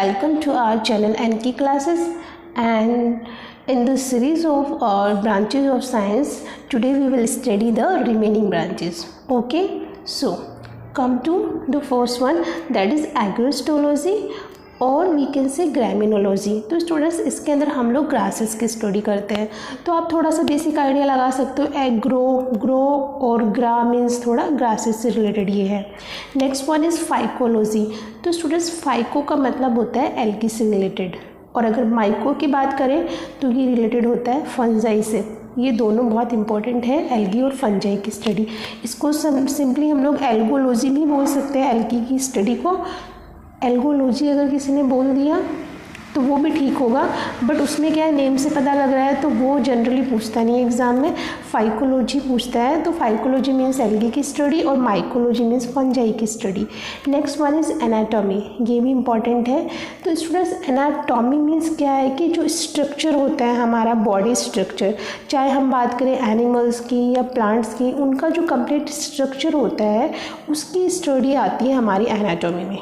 welcome to our channel NK Classes, and in this series of branches of science, today we will study the remaining branches. Okay, so come to the first one, that is agrostology और we can say ग्रामिनोलॉजी। तो students इसके अंदर हम लोग grasses की study करते हैं, तो आप थोड़ा सा बेसिक आइडिया लगा सकते हो। ग्रो और ग्रा मीन्स थोड़ा ग्रासेस से रिलेटेड ये है। Next one is phycology. तो स्टूडेंट्स फाइको का मतलब होता है एल्गी से रिलेटेड, और अगर माइको की बात करें तो ये रिलेटेड होता है फंजाई से। ये दोनों बहुत इंपॉर्टेंट है, एल्गी और फंजाई की स्टडी। इसको सिंपली हम लोग एल्गोलॉजी भी बोल सकते हैं एल्गी की स्टडी को। एल्गोलॉजी अगर किसी ने बोल दिया तो वो भी ठीक होगा, बट उसमें क्या है, नेम से पता लग रहा है तो वो जनरली पूछता नहीं है एग्ज़ाम में। फाइकोलॉजी पूछता है, तो फाइकोलॉजी मीन्स एल्गी की स्टडी और माइकोलॉजी मीन्स फंजाई की study. Next one is anatomy, ये भी इंपॉर्टेंट है। तो स्टूडेंट्स एनाटॉमी मीन्स क्या है कि जो स्ट्रक्चर होता है हमारा बॉडी स्ट्रक्चर, चाहे हम बात करें एनिमल्स की या प्लांट्स की, उनका जो कंप्लीट स्ट्रक्चर होता है उसकी स्टडी आती है हमारी एनाटॉमी में।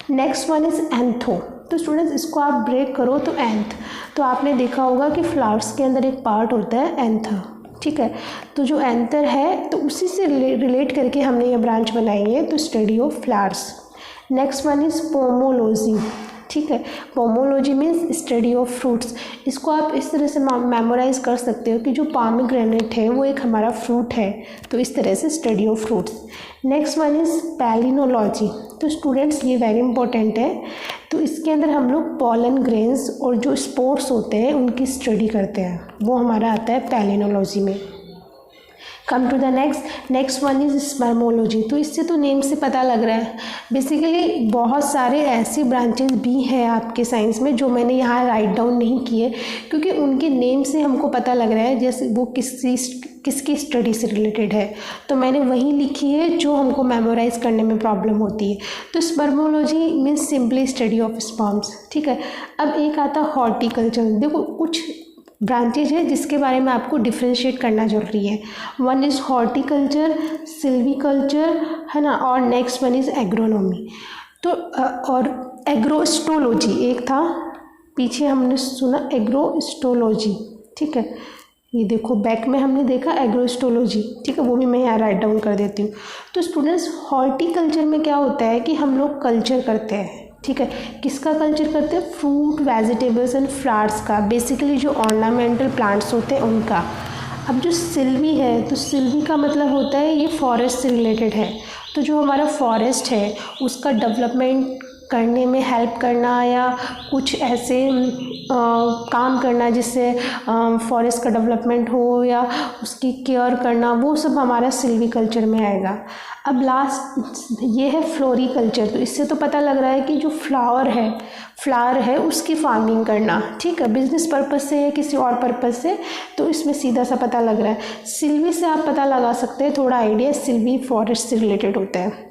Next one is एंथो। तो स्टूडेंट्स इसको आप ब्रेक करो तो एंथ, तो आपने देखा होगा कि फ्लावर्स के अंदर एक पार्ट होता है एंथर, ठीक है। तो जो एंथर है तो उसी से रिलेट करके हमने ये ब्रांच बनाई है, तो study of flowers. Next one is pomology, ठीक है। Pomology means study of fruits. इसको आप इस तरह से मेमोराइज कर सकते हो कि जो पोमेग्रेनेट है वो एक हमारा फ्रूट है, तो इस तरह से study of fruits. Next one is palynology. तो स्टूडेंट्स ये वेरी इंपॉर्टेंट है, तो इसके अंदर हम लोग पॉलन ग्रेन्स और जो स्पोर्स होते हैं उनकी स्टडी करते हैं, वो हमारा आता है पैलिनोलॉजी में। Come to the next one is spermology. तो इससे तो नेम से पता लग रहा है, बेसिकली बहुत सारे ऐसे ब्रांचेस भी हैं आपके साइंस में जो मैंने यहाँ राइट डाउन नहीं किए, क्योंकि उनके नेम से हमको पता लग रहा है जैसे वो किसकी स्टडी से रिलेटेड है, तो मैंने वही लिखी है जो हमको मेमोराइज करने में प्रॉब्लम होती है। तो spermology means simply study of sperms, ठीक है। अब एक आता है हॉर्टिकल्चर। देखो कुछ ब्रांचेज है जिसके बारे में आपको डिफ्रेंशिएट करना जरूरी है। वन इज़ हॉर्टिकल्चर, सिल्वीकल्चर, है ना, और नेक्स्ट वन इज़ एग्रोनॉमी। तो और एग्रोस्टोलॉजी एक था, पीछे हमने सुना एग्रोस्टोलॉजी, ठीक है। ये देखो बैक में हमने देखा एग्रोस्टोलॉजी, ठीक है, वो भी मैं यहाँ राइट डाउन कर देती हूँ। तो स्टूडेंट्स हॉर्टिकल्चर में क्या होता है कि हम लोग कल्चर करते हैं, ठीक है। किसका कल्चर करते हैं? फ्रूट, वेजिटेबल्स एंड फ्लावर्स का, बेसिकली जो ऑर्नामेंटल प्लांट्स होते हैं उनका। अब जो सिल्वी है, तो सिल्वी का मतलब होता है ये फॉरेस्ट से रिलेटेड है, तो जो हमारा फॉरेस्ट है उसका डेवलपमेंट करने में हेल्प करना या कुछ ऐसे काम करना जिससे फॉरेस्ट का डेवलपमेंट हो या उसकी केयर करना, वो सब हमारा सिल्वीकल्चर में आएगा। अब लास्ट ये है फ्लोरिकल्चर। तो इससे तो पता लग रहा है कि जो फ्लावर है उसकी फार्मिंग करना, ठीक है, बिजनेस पर्पस से या किसी और पर्पस से, तो इसमें सीधा सा पता लग रहा है। सिल्वी से आप पता लगा सकते हैं, थोड़ा आइडिया, सिल्वी फॉरेस्ट से रिलेटेड होता है।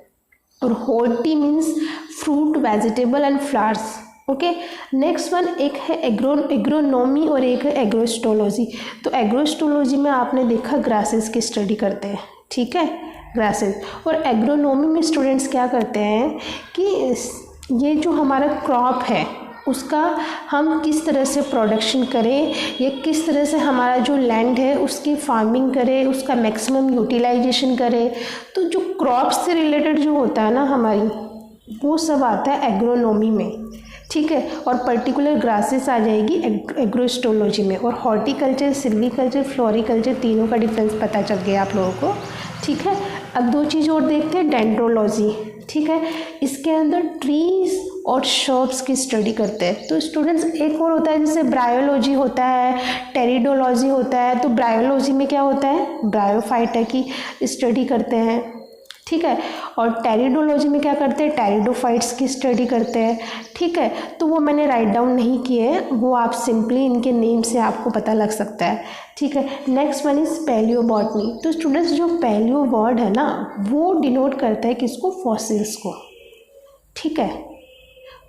और horti means fruit, vegetable and flowers, okay. Next one एक है एग्रोनॉमी और एक है एग्रोस्टोलॉजी। तो एग्रोस्टोलॉजी में आपने देखा ग्रासेस की स्टडी करते हैं, ठीक है, ग्रासेस। और एग्रोनॉमी में स्टूडेंट्स क्या करते हैं कि ये जो हमारा क्रॉप है उसका हम किस तरह से प्रोडक्शन करें या किस तरह से हमारा जो लैंड है उसकी फार्मिंग करें, उसका मैक्सिमम यूटिलाइजेशन करें। तो जो क्रॉप से रिलेटेड जो होता है ना हमारी, वो सब आता है एग्रोनॉमी में, ठीक है। और पर्टिकुलर ग्रासेस आ जाएगी एग्रोस्टोलॉजी में। और हॉर्टिकल्चर, सिल्वीकल्चर, फ्लोरिकल्चर, तीनों का डिफरेंस पता चल गया आप लोगों को, ठीक है। अब दो चीज़ और देखते हैं, डेंड्रोलॉजी, ठीक है। इसके अंदर ट्रीज और शर्ब्स की स्टडी करते हैं। तो स्टूडेंट्स एक और होता है जैसे ब्रायोलॉजी होता है, टेरिडोलॉजी होता है। तो ब्रायोलॉजी में क्या होता है, ब्रायोफाइटा की स्टडी करते हैं, ठीक है। और टेरिडोलॉजी में क्या करते हैं, टेरिडोफाइट्स की स्टडी करते हैं, ठीक है। तो वो मैंने राइट डाउन नहीं किए, वो आप सिंपली इनके नेम से आपको पता लग सकता है, ठीक है। Next one is palaeobotany. तो स्टूडेंट्स जो पैलियो वर्ड है ना, वो डिनोट करता है किसको, फॉसिल्स को, ठीक है,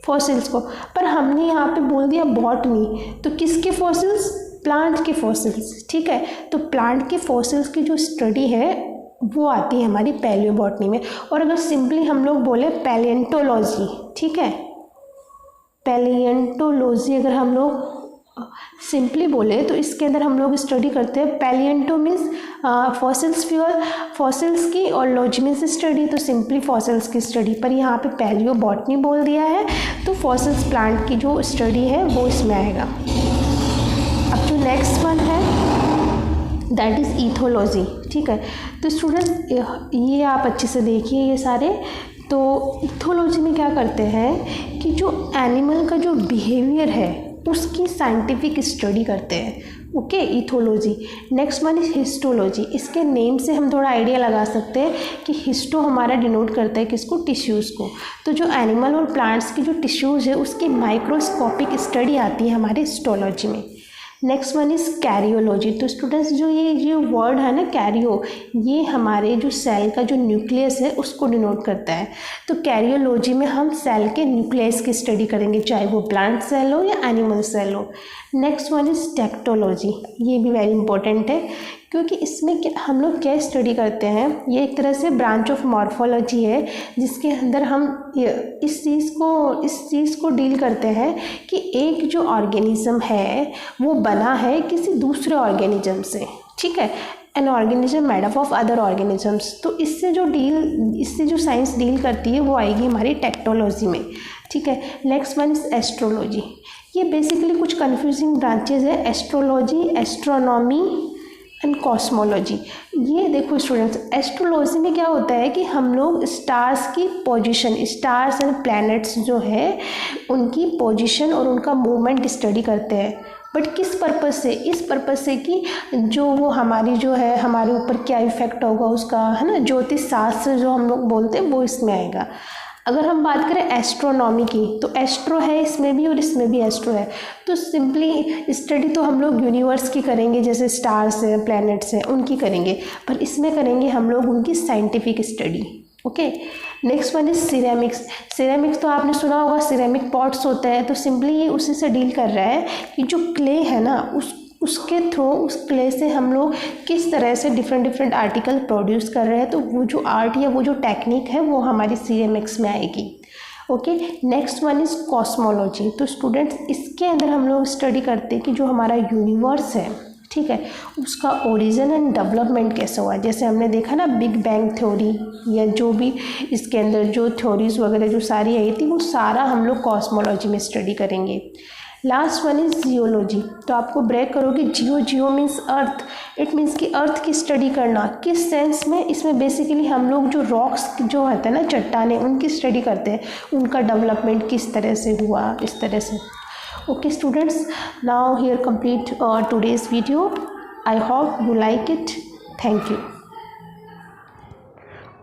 फॉसिल्स को। पर हमने यहाँ पे बोल दिया बॉटनी, तो किसके फॉसिल्स, प्लांट के फॉसिल्स, ठीक है। तो प्लांट के फॉसिल्स की जो स्टडी है वो आती है हमारी पैलियोबॉटनी में। और अगर सिंपली हम लोग बोले पैलिएंटोलॉजी, ठीक है, पैलिएंटोलॉजी अगर हम लोग सिंपली बोले तो इसके अंदर हम लोग स्टडी करते हैं। पैलिएंटो मीन्स फॉसिल्स फ्यूल, फॉसिल्स की, और लॉजी मीन्स स्टडी, तो सिंपली फॉसिल्स की स्टडी, पर यहाँ पे पैलियो बॉटनी बोल दिया है तो फॉसिल्स प्लांट की जो स्टडी है वो इसमें आएगा। अब जो नेक्स्ट वन है दैट इज़ ईथोलॉजी। ठीक है, तो स्टूडेंट्स ये आप अच्छे से देखिए ये सारे। तो ईथोलॉजी में क्या करते हैं कि जो एनिमल का जो बिहेवियर है उसकी साइंटिफिक स्टडी करते हैं। Okay, ethology. Next one is histology. इसके नेम से हम थोड़ा आइडिया लगा सकते हैं कि हिस्टो हमारा डिनोट करता है किसको, टिश्यूज़ को। तो जो एनिमल और प्लांट्स की जो टिश्यूज़ है उसकी माइक्रोस्कोपिक स्टडी आती है हमारे हिस्टोलॉजी में। Next one is karyology. तो स्टूडेंट्स जो ये वर्ड है ना कैरियो, ये हमारे जो सेल का जो न्यूक्लियस है उसको डिनोट करता है। तो कैरियोलॉजी में हम सेल के न्यूक्लियस की स्टडी करेंगे, चाहे वो प्लांट सेल हो या एनिमल सेल हो। Next one is tectology. ये भी वेरी इंपॉर्टेंट है क्योंकि इसमें हम लोग क्या स्टडी करते हैं, ये एक तरह से ब्रांच ऑफ मॉर्फोलॉजी है जिसके अंदर हम इस चीज़ को डील करते हैं कि एक जो ऑर्गेनिज्म है वो बना है किसी दूसरे ऑर्गेनिज्म से। ठीक है, an organism made up of other organisms. तो इससे जो साइंस डील करती है वो आएगी हमारी टेक्टोलॉजी में। ठीक है, नेक्स्ट वन इज एस्ट्रोलॉजी। ये बेसिकली कुछ कंफ्यूजिंग ब्रांचेज है, एस्ट्रोलॉजी, एस्ट्रोनॉमी एंड कॉस्मोलॉजी। ये देखो स्टूडेंट्स, एस्ट्रोलॉजी में क्या होता है कि हम लोग स्टार्स की पोजीशन, स्टार्स एंड प्लैनेट्स जो है उनकी पोजीशन और उनका मूवमेंट स्टडी करते हैं। बट किस पर्पज़ से, इस पर्पज़ से कि जो वो हमारी जो है हमारे ऊपर क्या इफ़ेक्ट होगा उसका, है ना, ज्योतिष शास्त्र जो हम लोग बोलते हैं वो इसमें आएगा। अगर हम बात करें एस्ट्रोनॉमी की तो एस्ट्रो है इसमें भी और इसमें भी एस्ट्रो है। तो सिंपली स्टडी तो हम लोग यूनिवर्स की करेंगे, जैसे स्टार्स हैं, प्लैनेट्स हैं, उनकी करेंगे, पर इसमें करेंगे हम लोग उनकी scientific study. Okay, next one is ceramics. Ceramics तो आपने सुना होगा, सिरेमिक पॉट्स होते हैं। तो सिंपली ये उसी से डील कर रहा है कि जो क्ले है ना उसके थ्रू, उस क्ले से हम लोग किस तरह से डिफरेंट आर्टिकल प्रोड्यूस कर रहे हैं। तो वो जो आर्ट या वो जो टेक्निक है वो हमारी सिरेमिक्स में आएगी। Okay, next one is cosmology. तो स्टूडेंट्स इसके अंदर हम लोग स्टडी करते हैं कि जो हमारा यूनिवर्स है, ठीक है, उसका ओरिजिन एंड डेवलपमेंट कैसा हुआ। जैसे हमने देखा ना बिग बैंग थ्योरी, या जो भी इसके अंदर जो थ्योरीज वगैरह जो सारी आई थी वो सारा हम लोग कॉस्मोलॉजी में स्टडी करेंगे। Last one is geology. तो आपको ब्रेक करोगे, जियो मीन्स अर्थ। इट मीन्स कि अर्थ की स्टडी करना किस सेंस में, इसमें बेसिकली हम लोग जो रॉक्स जो होते हैं ना, चट्टानें, उनकी स्टडी करते हैं, उनका डेवलपमेंट किस तरह से हुआ, इस तरह से। Okay students, now here complete today's video. I hope you like it. Thank you.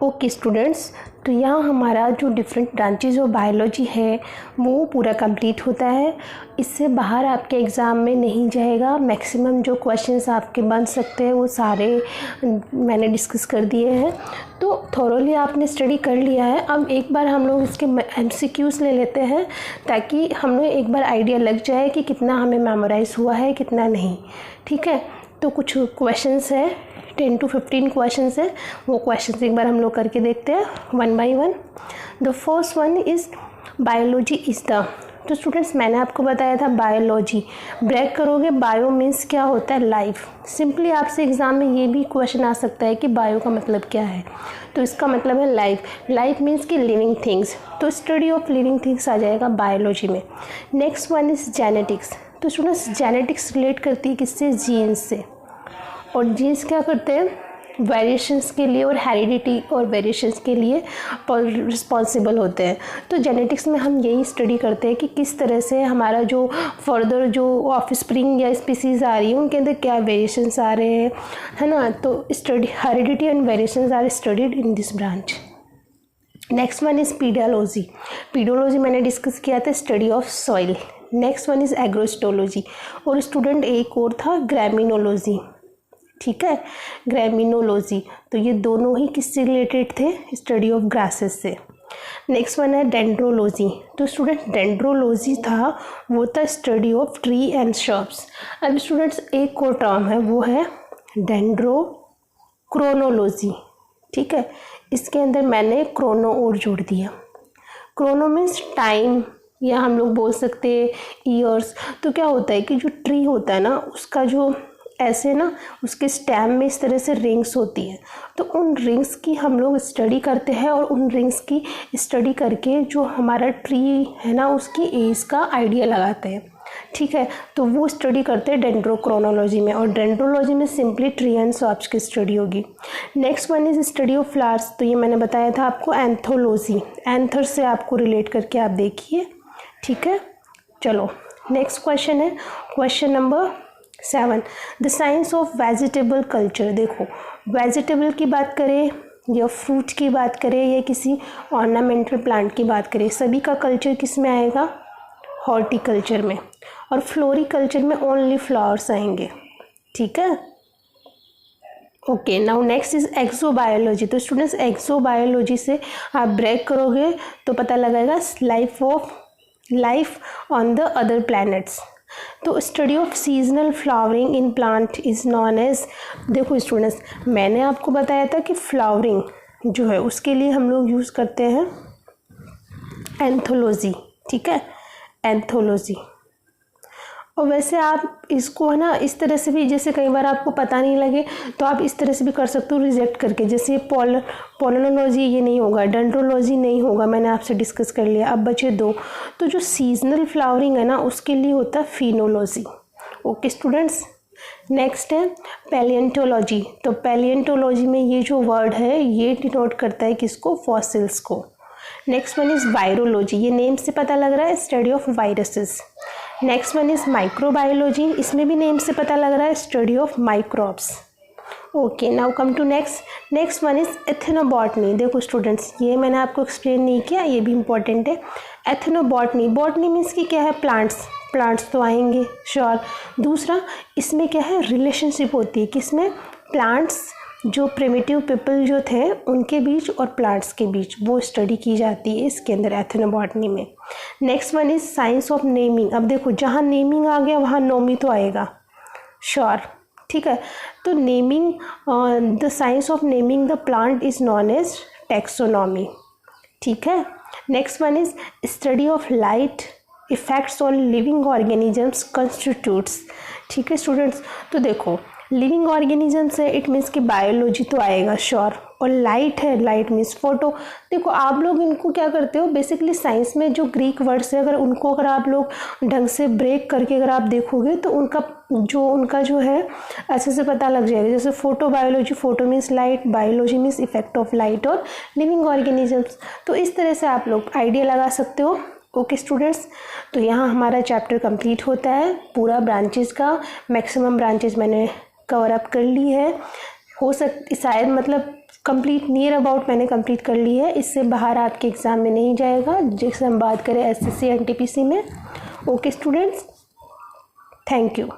Okay students, तो यहाँ हमारा जो डिफरेंट ब्रांचेज ऑफ बायोलॉजी है वो पूरा कंप्लीट होता है। इससे बाहर आपके एग्ज़ाम में नहीं जाएगा। मैक्सिमम जो क्वेश्चंस आपके बन सकते हैं वो सारे मैंने डिस्कस कर दिए हैं। तो थोरोली आपने स्टडी कर लिया है। अब एक बार हम लोग इसके MCQs ले लेते हैं ताकि हमें एक बार आइडिया लग जाए कि कितना हमें मेमोराइज हुआ है, कितना नहीं। ठीक है, तो कुछ क्वेश्चंस है, 10 to 15 क्वेश्चंस है, वो क्वेश्चंस एक बार हम लोग करके देखते हैं one by one. The first one is biology is the. तो स्टूडेंट्स मैंने आपको बताया था बायोलॉजी, ब्रेक करोगे, बायो मीन्स क्या होता है, लाइफ। सिंपली आपसे एग्ज़ाम में ये भी क्वेश्चन आ सकता है कि बायो का मतलब क्या है। तो इसका मतलब है लाइफ। लाइफ मीन्स कि लिविंग थिंग्स, तो स्टडी ऑफ लिविंग थिंग्स आ जाएगा बायोलॉजी में। Next one is genetics. तो स्टूडेंट्स जेनेटिक्स रिलेट करती है किससे, जीन्स से। और जीन्स क्या करते हैं, वेरिएशंस के लिए और हेरिडिटी और वेरिएशंस के लिए रिस्पॉन्सिबल होते हैं। तो जेनेटिक्स में हम यही स्टडी करते हैं कि किस तरह से हमारा जो फर्दर जो ऑफस्प्रिंग या स्पीसीज़ आ रही है उनके अंदर क्या वेरिएशंस आ रहे हैं, है ना। तो study heredity and variations are studied in this branch. Next one is pedology. Pedology मैंने डिस्कस किया था, study of soil. Next one is agrostology, और स्टूडेंट एक और था ग्रामिनोलॉजी। ठीक है, ग्रामिनोलॉजी। तो ये दोनों ही किससे रिलेटेड थे, स्टडी ऑफ ग्रासेस से। नेक्स्ट वन है डेंड्रोलॉजी। तो स्टूडेंट डेंड्रोलॉजी था, वो था study of tree and shrubs. अब स्टूडेंट्स एक और टर्म है, वो है डेंड्रोक्रोनोलॉजी। ठीक है, इसके अंदर मैंने क्रोनो और जोड़ दिया। क्रोनो मीन्स टाइम, या हम लोग बोल सकते हैं ईयर्स। तो क्या होता है कि जो ट्री होता है ना, उसका जो ऐसे ना उसके स्टेम में इस तरह से रिंग्स होती हैं, तो उन रिंग्स की हम लोग स्टडी करते हैं और उन रिंग्स की स्टडी करके जो हमारा ट्री है ना उसकी एज का आइडिया लगाते हैं। ठीक है, तो वो स्टडी करते हैं डेंड्रोक्रोनोलॉजी में, और डेंड्रोलॉजी में सिंपली ट्री एंड श्रब्स की स्टडी होगी। Next one is study of flowers, तो ये मैंने बताया था आपको एंथोलॉजी, एंथर से आपको रिलेट करके आप देखिए। ठीक है, चलो नेक्स्ट क्वेश्चन है question number 7, the science of vegetable culture. देखो, वेजिटेबल की बात करें या फ्रूट की बात करें या किसी ऑर्नामेंटल प्लांट की बात करें, सभी का कल्चर किस में आएगा? हॉर्टिकल्चर में, और फ्लोरिकल्चर में ओनली फ्लावर्स आएंगे। ठीक है, okay. Now next is exobiology. तो स्टूडेंट्स एक्सोबायोलॉजी से आप ब्रेक करोगे तो पता लगेगा life on the other planets. तो study of seasonal flowering in plant is known as, देखो स्टूडेंट्स मैंने आपको बताया था कि फ्लावरिंग जो है उसके लिए हम लोग यूज़ करते हैं एंथोलॉजी। ठीक है, एंथोलॉजी। और वैसे आप इसको है ना इस तरह से भी, जैसे कई बार आपको पता नहीं लगे तो आप इस तरह से भी कर सकते हो रिजेक्ट करके, जैसे पोलिनोलॉजी ये नहीं होगा, डेंड्रोलॉजी नहीं होगा, मैंने आपसे डिस्कस कर लिया। अब बचे 2, तो जो सीजनल फ्लावरिंग है ना उसके लिए होता है फिनोलॉजी। ओके स्टूडेंट्स, नेक्स्ट है पैलिएंटोलॉजी। तो पैलिएंटोलॉजी में ये जो वर्ड है ये डिनोट करता है किसको? फॉसिल्स को। नेक्स्ट वन इज़ वायरोलॉजी, ये नेम से पता लग रहा है study of viruses. Next one is microbiology, इसमें भी नेम से पता लग रहा है study of microbes. Okay, now come to next one is ethnobotany. देखो स्टूडेंट्स ये मैंने आपको एक्सप्लेन नहीं किया, ये भी इंपॉर्टेंट है। एथनोबॉटनी, बॉटनी मीन्स कि क्या है? प्लांट्स तो आएंगे श्योर। दूसरा इसमें क्या है? रिलेशनशिप होती है किसमें? प्लांट्स, जो प्रिमिटिव पीपल जो थे उनके बीच और प्लांट्स के बीच, वो स्टडी की जाती है इसके अंदर एथनोबॉटनी में। Next one is science of naming. अब देखो जहाँ नेमिंग आ गया वहाँ नोमी तो आएगा श्योर। ठीक है, तो naming, the science of naming the plant is known as taxonomy. ठीक है, next one is study of light effects on living organisms constitutes. ठीक है स्टूडेंट्स, तो देखो लिविंग ऑर्गेनिजम्स है, इट मीन्स कि बायोलॉजी तो आएगा श्योर, और लाइट है, लाइट मीन्स फोटो। देखो आप लोग इनको क्या करते हो, बेसिकली साइंस में जो ग्रीक वर्ड्स है अगर आप लोग ढंग से ब्रेक करके अगर आप देखोगे तो उनका जो है अच्छे से पता लग जाएगा। जैसे photo biology, photo means light, biology means effect of light और लिविंग ऑर्गेनिजम्स। तो इस तरह से आप लोग आइडिया लगा सकते हो। ओके स्टूडेंट्स, तो यहाँ हमारा चैप्टर कंप्लीट होता है पूरा ब्रांचेस का। मैक्सिमम ब्रांचेस मैंने कवर अप कर ली है, शायद मतलब कंप्लीट नियर अबाउट मैंने कंप्लीट कर ली है। इससे बाहर आपके एग्ज़ाम में नहीं जाएगा, जिससे हम बात करें एसएससी एनटीपीसी में। Okay students, thank you.